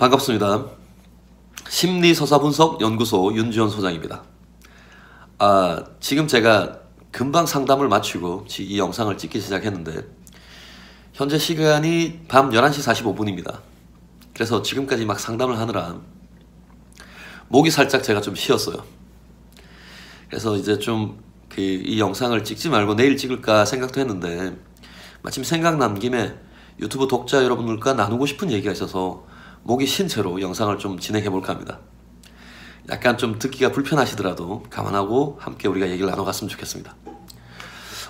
반갑습니다. 심리서사분석연구소 윤지원 소장입니다. 지금 제가 금방 상담을 마치고 이 영상을 찍기 시작했는데 현재 시간이 밤 11시 45분입니다. 그래서 지금까지 막 상담을 하느라 목이 살짝 제가 좀 쉬었어요. 그래서 이제 좀 이 영상을 찍지 말고 내일 찍을까 생각도 했는데 마침 생각난 김에 유튜브 독자 여러분들과 나누고 싶은 얘기가 있어서 목이 쉰 채로 영상을 좀 진행해 볼까 합니다. 약간 좀 듣기가 불편하시더라도 감안하고 함께 우리가 얘기를 나눠갔으면 좋겠습니다.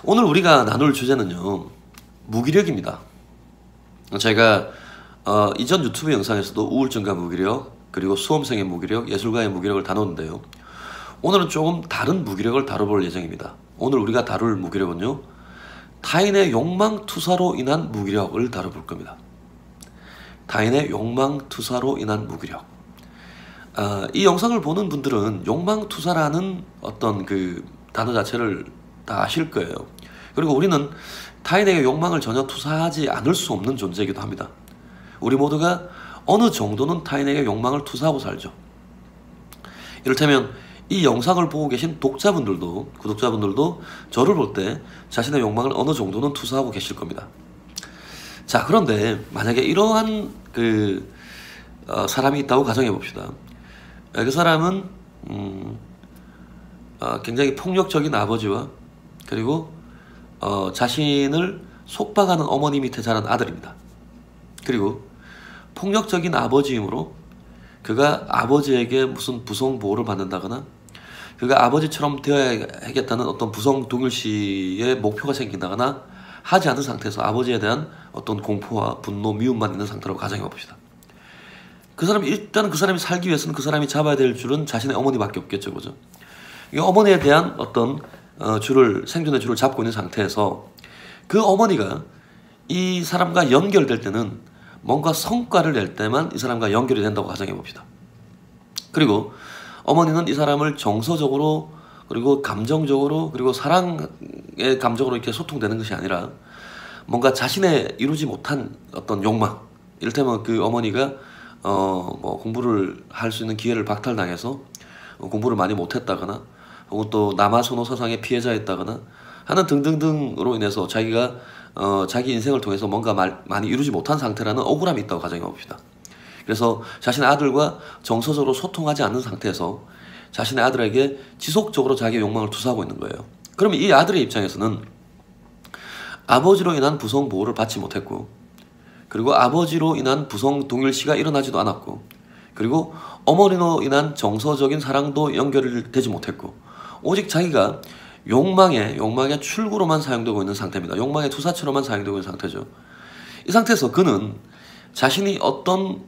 오늘 우리가 나눌 주제는요, 무기력입니다. 제가 이전 유튜브 영상에서도 우울증과 무기력, 그리고 수험생의 무기력, 예술가의 무기력을 다뤘는데요. 오늘은 조금 다른 무기력을 다뤄볼 예정입니다. 오늘 우리가 다룰 무기력은요, 타인의 욕망 투사로 인한 무기력을 다뤄볼 겁니다. 타인의 욕망 투사로 인한 무기력. 이 영상을 보는 분들은 욕망 투사라는 어떤 그 단어 자체를 다 아실 거예요. 그리고 우리는 타인에게 욕망을 전혀 투사하지 않을 수 없는 존재이기도 합니다. 우리 모두가 어느 정도는 타인에게 욕망을 투사하고 살죠. 이를테면 이 영상을 보고 계신 독자분들도, 구독자분들도 저를 볼 때 자신의 욕망을 어느 정도는 투사하고 계실 겁니다. 자, 그런데 만약에 이러한 사람이 있다고 가정해 봅시다. 그 사람은 굉장히 폭력적인 아버지와 그리고 자신을 속박하는 어머니 밑에 자란 아들입니다. 그리고 폭력적인 아버지이므로 그가 아버지에게 무슨 부성 보호를 받는다거나 그가 아버지처럼 되어야겠다는 어떤 부성 동일시의 목표가 생긴다거나 하지 않은 상태에서 아버지에 대한 어떤 공포와 분노, 미움만 있는 상태로 가정해 봅시다. 일단 그 사람이 살기 위해서는 그 사람이 잡아야 될 줄은 자신의 어머니밖에 없겠죠, 그죠? 이 어머니에 대한 어떤 생존의 줄을 잡고 있는 상태에서 그 어머니가 이 사람과 연결될 때는 뭔가 성과를 낼 때만 이 사람과 연결이 된다고 가정해 봅시다. 그리고 어머니는 이 사람을 정서적으로 그리고 감정적으로 그리고 사랑의 감정으로 이렇게 소통되는 것이 아니라 뭔가 자신의 이루지 못한 어떤 욕망, 이를테면 그 어머니가 공부를 할 수 있는 기회를 박탈당해서 공부를 많이 못했다거나 혹은 또 남아선호 사상의 피해자였다거나 하는 등등등으로 인해서 자기가 자기 인생을 통해서 뭔가 많이 이루지 못한 상태라는 억울함이 있다고 가정해 봅시다. 그래서 자신의 아들과 정서적으로 소통하지 않는 상태에서 자신의 아들에게 지속적으로 자기의 욕망을 투사하고 있는 거예요. 그러면 이 아들의 입장에서는 아버지로 인한 부성 보호를 받지 못했고, 그리고 아버지로 인한 부성 동일시가 일어나지도 않았고, 그리고 어머니로 인한 정서적인 사랑도 연결되지 못했고, 오직 자기가 욕망의 출구로만 사용되고 있는 상태입니다. 욕망의 투사처로만 사용되고 있는 상태죠. 이 상태에서 그는 자신이 어떤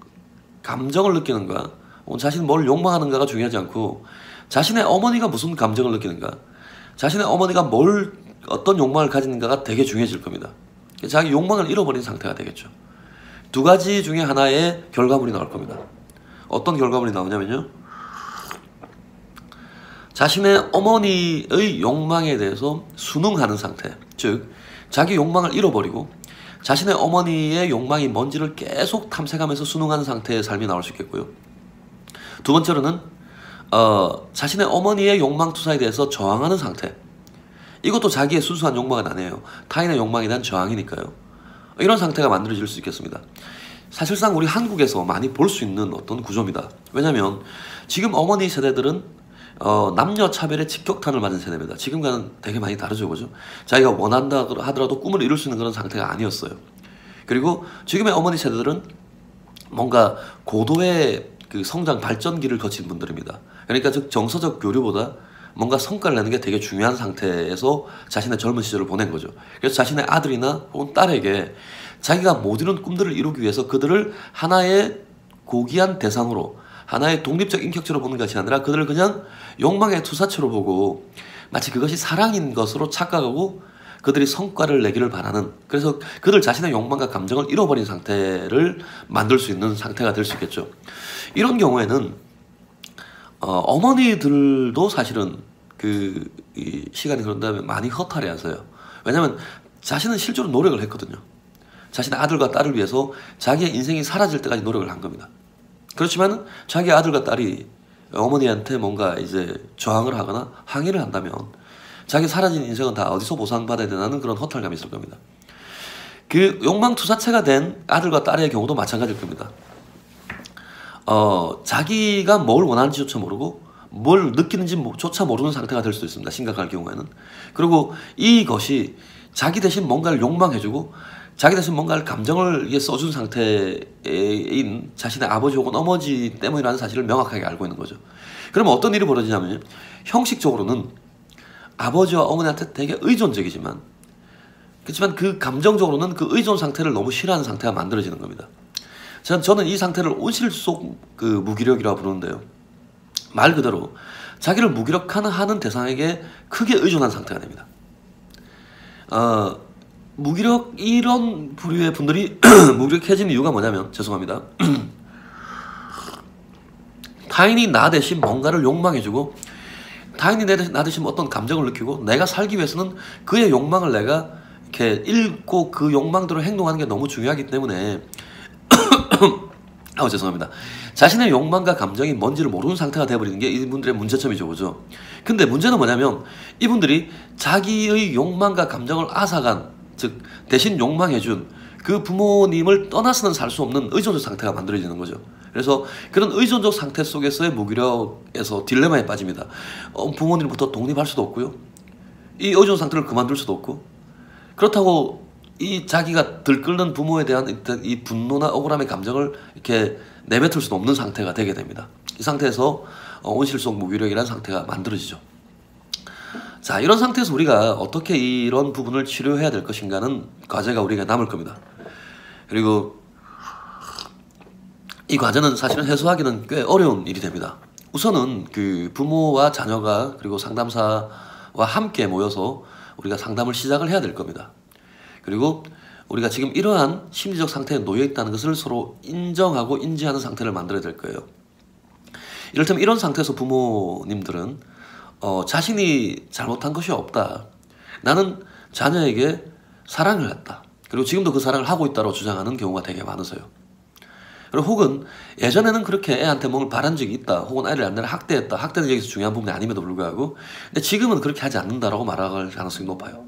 감정을 느끼는가, 혹은 자신이 뭘 욕망하는가가 중요하지 않고 자신의 어머니가 무슨 감정을 느끼는가, 자신의 어머니가 어떤 욕망을 가지는가가 되게 중요해질 겁니다. 자기 욕망을 잃어버린 상태가 되겠죠. 두 가지 중에 하나의 결과물이 나올 겁니다. 어떤 결과물이 나오냐면요, 자신의 어머니의 욕망에 대해서 순응하는 상태, 즉 자기 욕망을 잃어버리고 자신의 어머니의 욕망이 뭔지를 계속 탐색하면서 순응하는 상태의 삶이 나올 수 있겠고요. 두 번째로는 자신의 어머니의 욕망 투사에 대해서 저항하는 상태. 이것도 자기의 순수한 욕망은 아니에요. 타인의 욕망에 대한 저항이니까요. 이런 상태가 만들어질 수 있겠습니다. 사실상 우리 한국에서 많이 볼 수 있는 어떤 구조입니다. 왜냐하면 지금 어머니 세대들은 남녀 차별의 직격탄을 맞은 세대입니다. 지금과는 되게 많이 다르죠, 그죠? 자기가 원한다 하더라도 꿈을 이룰 수 있는 그런 상태가 아니었어요. 그리고 지금의 어머니 세대들은 뭔가 고도의 그 성장 발전기를 거친 분들입니다. 그러니까 즉 정서적 교류보다 뭔가 성과를 내는 게 되게 중요한 상태에서 자신의 젊은 시절을 보낸 거죠. 그래서 자신의 아들이나 혹은 딸에게 자기가 못 이룬 꿈들을 이루기 위해서 그들을 하나의 고귀한 대상으로, 하나의 독립적 인격체로 보는 것이 아니라 그들을 그냥 욕망의 투사체로 보고 마치 그것이 사랑인 것으로 착각하고 그들이 성과를 내기를 바라는, 그래서 그들 자신의 욕망과 감정을 잃어버린 상태를 만들 수 있는 상태가 될 수 있겠죠. 이런 경우에는 어머니들도 사실은 이 시간이 그런 다음에 많이 허탈해하세요. 왜냐하면 자신은 실제로 노력을 했거든요. 자신의 아들과 딸을 위해서 자기의 인생이 사라질 때까지 노력을 한 겁니다. 그렇지만 자기 아들과 딸이 어머니한테 뭔가 이제 저항을 하거나 항의를 한다면 자기 사라진 인생은 다 어디서 보상받아야 되나는 그런 허탈감이 있을 겁니다. 그 욕망투사체가 된 아들과 딸의 경우도 마찬가지일 겁니다. 자기가 뭘 원하는지조차 모르고 뭘 느끼는지조차 모르는 상태가 될 수도 있습니다. 심각할 경우에는. 그리고 이것이 자기 대신 뭔가를 욕망해주고 자기 대신 뭔가를 감정을 써준 상태인 자신의 아버지 혹은 어머니 때문이라는 사실을 명확하게 알고 있는 거죠. 그러면 어떤 일이 벌어지냐면 형식적으로는 아버지와 어머니한테 되게 의존적이지만 그렇지만 그 감정적으로는 그 의존 상태를 너무 싫어하는 상태가 만들어지는 겁니다. 저는 이 상태를 온실 속 그 무기력이라고 부르는데요. 말 그대로 자기를 무기력하는 대상에게 크게 의존한 상태가 됩니다. 무기력 이런 부류의 분들이 무기력해지는 이유가 뭐냐면 죄송합니다. 타인이 나 대신 뭔가를 욕망해주고 타인이 나 대신 어떤 감정을 느끼고 내가 살기 위해서는 그의 욕망을 내가 이렇게 읽고 그 욕망대로 행동하는 게 너무 중요하기 때문에 죄송합니다. 자신의 욕망과 감정이 뭔지를 모르는 상태가 되어버리는 게 이분들의 문제점이죠. 그죠? 근데 문제는 뭐냐면 이분들이 자기의 욕망과 감정을 앗아간 즉 대신 욕망해준 그 부모님을 떠나서는 살 수 없는 의존적 상태가 만들어지는 거죠. 그래서 그런 의존적 상태 속에서의 무기력에서 딜레마에 빠집니다. 부모님부터 독립할 수도 없고요. 이 의존 상태를 그만둘 수도 없고 그렇다고 이 자기가 들끓는 부모에 대한 이 분노나 억울함의 감정을 이렇게 내뱉을 수도 없는 상태가 되게 됩니다. 이 상태에서 온실 속 무기력이라는 상태가 만들어지죠. 자, 이런 상태에서 우리가 어떻게 이런 부분을 치료해야 될 것인가는 과제가 우리가 남을 겁니다. 그리고 이 과제는 사실은 해소하기는 꽤 어려운 일이 됩니다. 우선은 그 부모와 자녀가 그리고 상담사와 함께 모여서 우리가 상담을 시작을 해야 될 겁니다. 그리고 우리가 지금 이러한 심리적 상태에 놓여 있다는 것을 서로 인정하고 인지하는 상태를 만들어야 될 거예요. 이를테면 이런 상태에서 부모님들은 자신이 잘못한 것이 없다. 나는 자녀에게 사랑을 했다. 그리고 지금도 그 사랑을 하고 있다고 주장하는 경우가 되게 많으세요. 그리고 혹은 예전에는 그렇게 애한테 뭔가 바란 적이 있다. 혹은 아이를 옛날에 학대했다. 학대는 여기서 중요한 부분이 아님에도 불구하고 근데 지금은 그렇게 하지 않는다라고 말할 가능성이 높아요.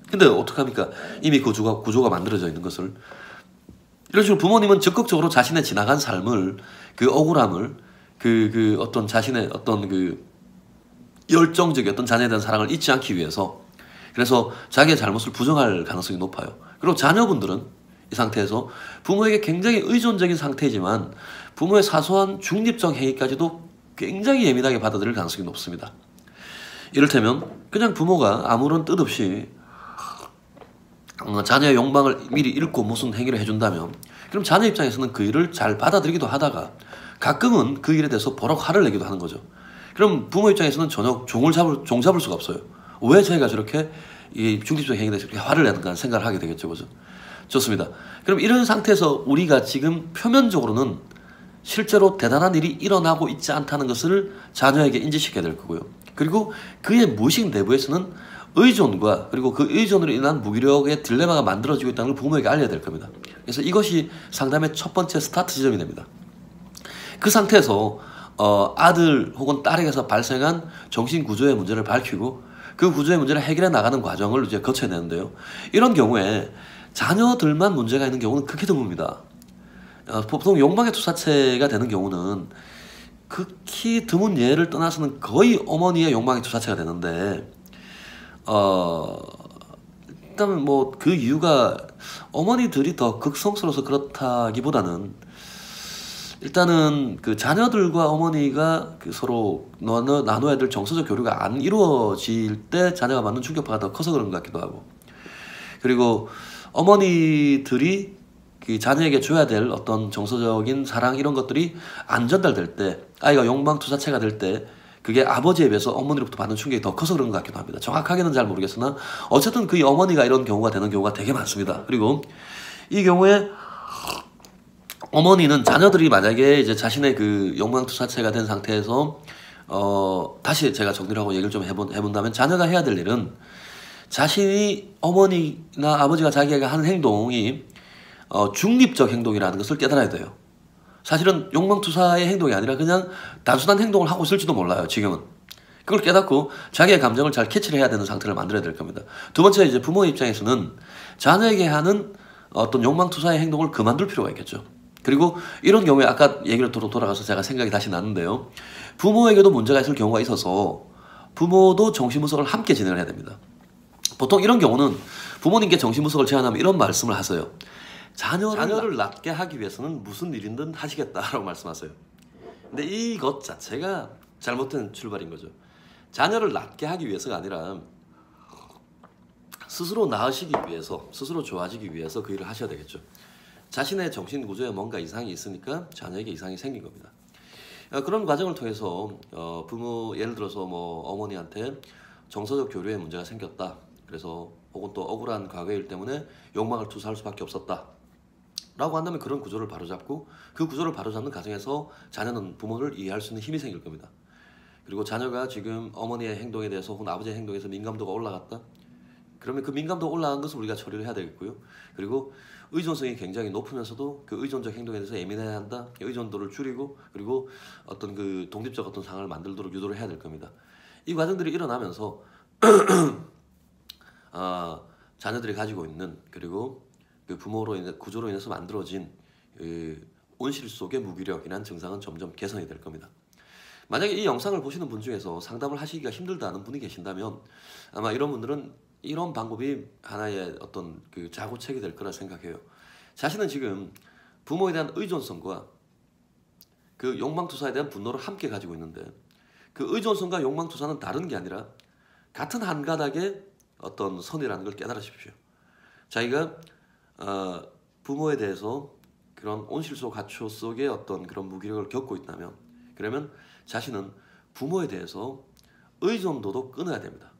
근데 어떡합니까? 이미 구조가 만들어져 있는 것을. 이런 식으로 부모님은 적극적으로 자신의 지나간 삶을 그 억울함을 그 어떤 자신의 어떤 그 열정적인 어떤 자녀에 대한 사랑을 잊지 않기 위해서 그래서 자기의 잘못을 부정할 가능성이 높아요. 그리고 자녀분들은 이 상태에서 부모에게 굉장히 의존적인 상태이지만 부모의 사소한 중립적 행위까지도 굉장히 예민하게 받아들일 가능성이 높습니다. 이를테면 그냥 부모가 아무런 뜻 없이 자녀의 욕망을 미리 읽고 무슨 행위를 해준다면 그럼 자녀 입장에서는 그 일을 잘 받아들이기도 하다가 가끔은 그 일에 대해서 버럭 화를 내기도 하는 거죠. 그럼 부모 입장에서는 전혀 종 잡을 수가 없어요. 왜 저희가 저렇게 이 중립적 행위에 대해서 이렇게 화를 내는가 생각을 하게 되겠죠. 그죠? 좋습니다. 그럼 이런 상태에서 우리가 지금 표면적으로는 실제로 대단한 일이 일어나고 있지 않다는 것을 자녀에게 인지시켜야 될 거고요. 그리고 그의 무의식 내부에서는 의존과 그리고 그 의존으로 인한 무기력의 딜레마가 만들어지고 있다는 걸 부모에게 알려야 될 겁니다. 그래서 이것이 상담의 첫 번째 스타트 지점이 됩니다. 그 상태에서 아들 혹은 딸에게서 발생한 정신구조의 문제를 밝히고 그 구조의 문제를 해결해 나가는 과정을 이제 거쳐야 되는데요. 이런 경우에 자녀들만 문제가 있는 경우는 크게 드뭅니다. 보통 욕망의 투사체가 되는 경우는 극히 드문 예를 떠나서는 거의 어머니의 욕망의 투사체가 되는데 일단 뭐 그 이유가 어머니들이 더 극성스러워서 그렇다기보다는 일단은 그 자녀들과 어머니가 그 서로 나눠야 될 정서적 교류가 안 이루어질 때 자녀가 받는 충격파가 더 커서 그런 것 같기도 하고 그리고 어머니들이 그 자녀에게 줘야 될 어떤 정서적인 사랑 이런 것들이 안 전달될 때 아이가 욕망투사체가 될 때 그게 아버지에 비해서 어머니로부터 받는 충격이 더 커서 그런 것 같기도 합니다. 정확하게는 잘 모르겠으나 어쨌든 그 어머니가 이런 경우가 되는 경우가 되게 많습니다. 그리고 이 경우에 어머니는 자녀들이 만약에 이제 자신의 그 욕망투사체가 된 상태에서 다시 제가 정리를 하고 얘기를 좀 해본다면 자녀가 해야 될 일은 자신이 어머니나 아버지가 자기에게 하는 행동이 중립적 행동이라는 것을 깨달아야 돼요. 사실은 욕망투사의 행동이 아니라 그냥 단순한 행동을 하고 있을지도 몰라요. 지금은. 그걸 깨닫고 자기의 감정을 잘 캐치를 해야 되는 상태를 만들어야 될 겁니다. 두 번째, 이제 부모의 입장에서는 자녀에게 하는 어떤 욕망투사의 행동을 그만둘 필요가 있겠죠. 그리고 이런 경우에 아까 얘기를 돌아가서 제가 생각이 다시 나는데요. 부모에게도 문제가 있을 경우가 있어서 부모도 정신분석을 함께 진행을 해야 됩니다. 보통 이런 경우는 부모님께 정신분석을 제안하면 이런 말씀을 하세요. 자녀를 낫게 하기 위해서는 무슨 일이든 하시겠다라고 말씀하세요. 근데 이것 자체가 잘못된 출발인 거죠. 자녀를 낫게 하기 위해서가 아니라 스스로 나으시기 위해서, 스스로 좋아지기 위해서 그 일을 하셔야 되겠죠. 자신의 정신 구조에 뭔가 이상이 있으니까 자녀에게 이상이 생긴 겁니다. 그런 과정을 통해서 부모, 예를 들어서 뭐 어머니한테 정서적 교류에 문제가 생겼다. 그래서 혹은 또 억울한 과거일 때문에 욕망을 투사할 수밖에 없었다. 라고 한다면 그런 구조를 바로잡고 그 구조를 바로잡는 과정에서 자녀는 부모를 이해할 수 있는 힘이 생길 겁니다. 그리고 자녀가 지금 어머니의 행동에 대해서 혹은 아버지의 행동에서 민감도가 올라갔다. 그러면 그 민감도가 올라간 것을 우리가 처리를 해야 되겠고요. 그리고 의존성이 굉장히 높으면서도 그 의존적 행동에 대해서 예민해야 한다. 의존도를 줄이고 그리고 어떤 그 독립적 어떤 상황을 만들도록 유도를 해야 될 겁니다. 이 과정들이 일어나면서 자녀들이 가지고 있는 그리고 그 부모로 인해 구조로 인해서 만들어진 온실 속의 무기력이라는 증상은 점점 개선이 될 겁니다. 만약에 이 영상을 보시는 분 중에서 상담을 하시기가 힘들다는 분이 계신다면 아마 이런 분들은 이런 방법이 하나의 어떤 그 자구책이 될 거라 생각해요. 자신은 지금 부모에 대한 의존성과 그 욕망투사에 대한 분노를 함께 가지고 있는데 그 의존성과 욕망투사는 다른 게 아니라 같은 한 가닥의 어떤 선이라는 걸 깨달으십시오. 자기가 부모에 대해서 그런 온실속 가초 속의 어떤 그런 무기력을 겪고 있다면 그러면 자신은 부모에 대해서 의존도도 끊어야 됩니다.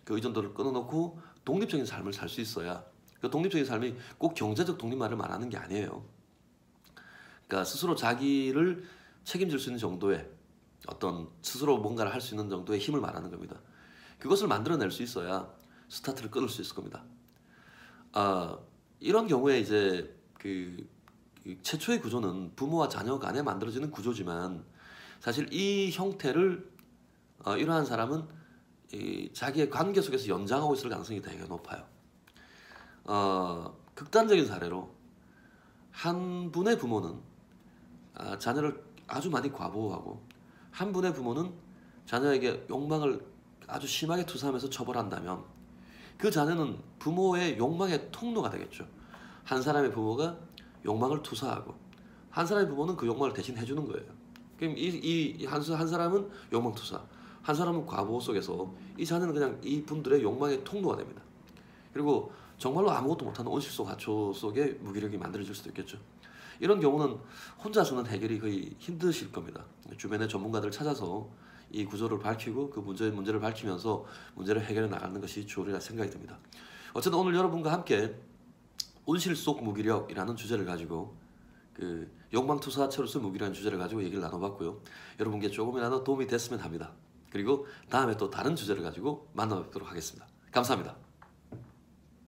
그 의존도를 끊어놓고 독립적인 삶을 살 수 있어야 그 독립적인 삶이 꼭 경제적 독립만을 말하는 게 아니에요. 그러니까 스스로 자기를 책임질 수 있는 정도의 어떤 스스로 뭔가를 할 수 있는 정도의 힘을 말하는 겁니다. 그것을 만들어낼 수 있어야 스타트를 끊을 수 있을 겁니다. 이런 경우에 이제 그 최초의 구조는 부모와 자녀 간에 만들어지는 구조지만 사실 이 형태를 이러한 사람은 자기의 관계 속에서 연장하고 있을 가능성이 되게 높아요. 극단적인 사례로 한 분의 부모는 자녀를 아주 많이 과보호하고 한 분의 부모는 자녀에게 욕망을 아주 심하게 투사하면서 처벌한다면 그 자녀는 부모의 욕망의 통로가 되겠죠. 한 사람의 부모가 욕망을 투사하고 한 사람의 부모는 그 욕망을 대신 해주는 거예요. 그럼 한 사람은 욕망 투사, 한 사람은 과보호 속에서 이 자녀는 그냥 이 분들의 욕망의 통로가 됩니다. 그리고 정말로 아무것도 못하는 온실 속 하초 속에 무기력이 만들어질 수도 있겠죠. 이런 경우는 혼자서는 해결이 거의 힘드실 겁니다. 주변의 전문가들을 찾아서 이 구조를 밝히고 그 문제를 밝히면서 문제를 해결해 나가는 것이 좋으리라 생각이 듭니다. 어쨌든 오늘 여러분과 함께 온실 속 무기력이라는 주제를 가지고 그 욕망투사체로서 무기력이라는 주제를 가지고 얘기를 나눠봤고요. 여러분께 조금이라도 도움이 됐으면 합니다. 그리고 다음에 또 다른 주제를 가지고 만나뵙도록 하겠습니다. 감사합니다.